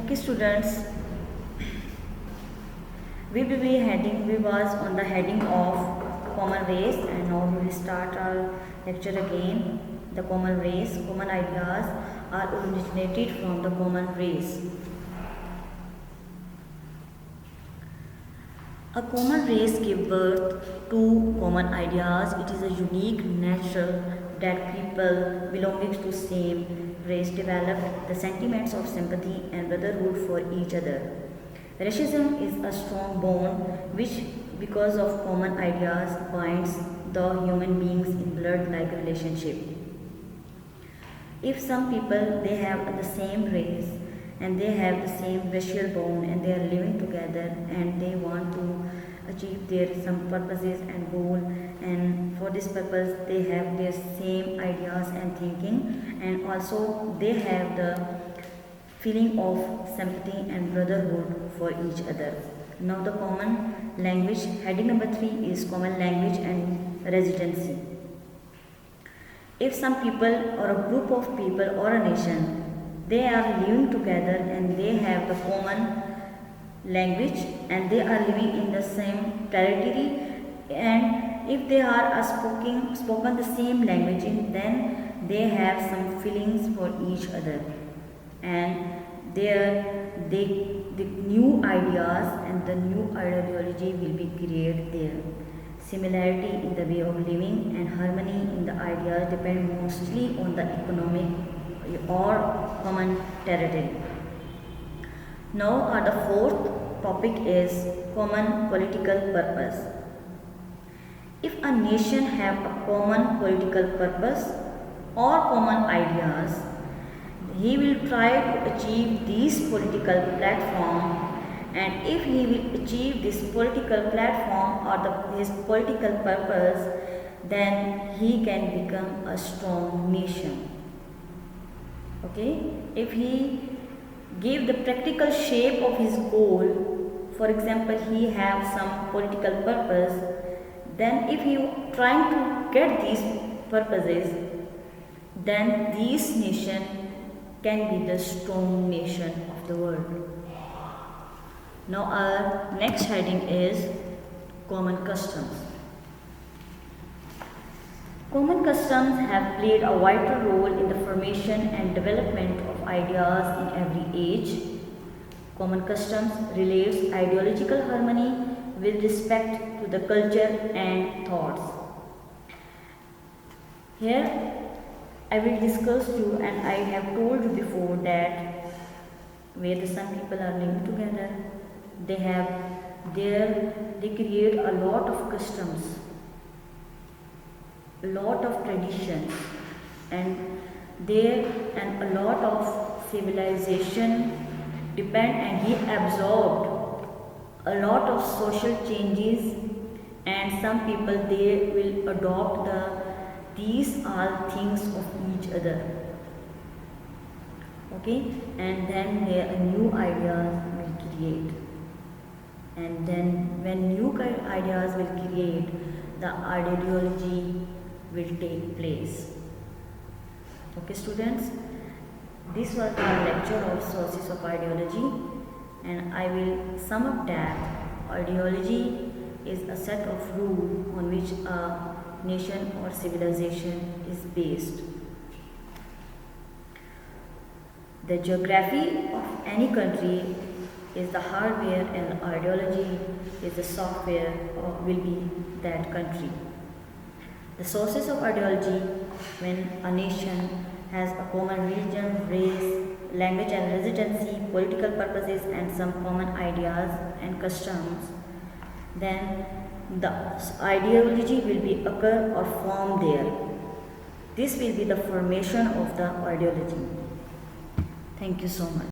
Okay, students, we was on the heading of common race, and now we will start our lecture again. The common race, common ideas are originated from the common race. A common race gives birth to common ideas. It is a unique natural that people belonging to same race develop the sentiments of sympathy and brotherhood for each other. Racism is a strong bond which, because of common ideas, binds the human beings in blood-like relationship. If some people they have the same race and they have the same racial bond and they are living together and they want to achieve their some purposes and goal, and for this purpose they have their same ideas and thinking, and also they have the feeling of sympathy and brotherhood for each other. Now the common language, heading number 3 is common language and residency. If some people or a group of people or a nation, they are living together and they have the common language and they are living in the same territory, and if they are spoken the same language, then they have some feelings for each other, and the new ideas and the new ideology will be created there. Similarity in the way of living and harmony in the ideas depend mostly on the economic or common territory. Now the fourth topic is common political purpose. If a nation have a common political purpose or common ideas, he will try to achieve this political platform, and if he will achieve this political platform or his political purpose, then he can become a strong nation. Okay, if he give the practical shape of his goal, for example he have some political purpose, then if he trying to get these purposes, then this nation can be the strong nation of the world. Now our next heading is common customs. Common customs have played a vital role in the formation and development of ideas in every age. Common customs relates ideological harmony with respect to the culture and thoughts. Here I will discuss you, and I have told you before that where some people are living together, they create a lot of customs, a lot of traditions, and a lot of civilization depend, and he absorbed a lot of social changes, and some people they will adopt these are things of each other. Okay, and then their new ideas will create, and then when new ideas will create, the ideology will take place. Okay students, this was our lecture of sources of ideology, and I will sum up that ideology is a set of rules on which a nation or civilization is based. The geography of any country is the hardware, and ideology is the software or will be that country. The sources of ideology: when a nation has a common religion, race, language and residency, political purposes and some common ideas and customs, then the ideology will be occur or form there. This will be the formation of the ideology. Thank you so much.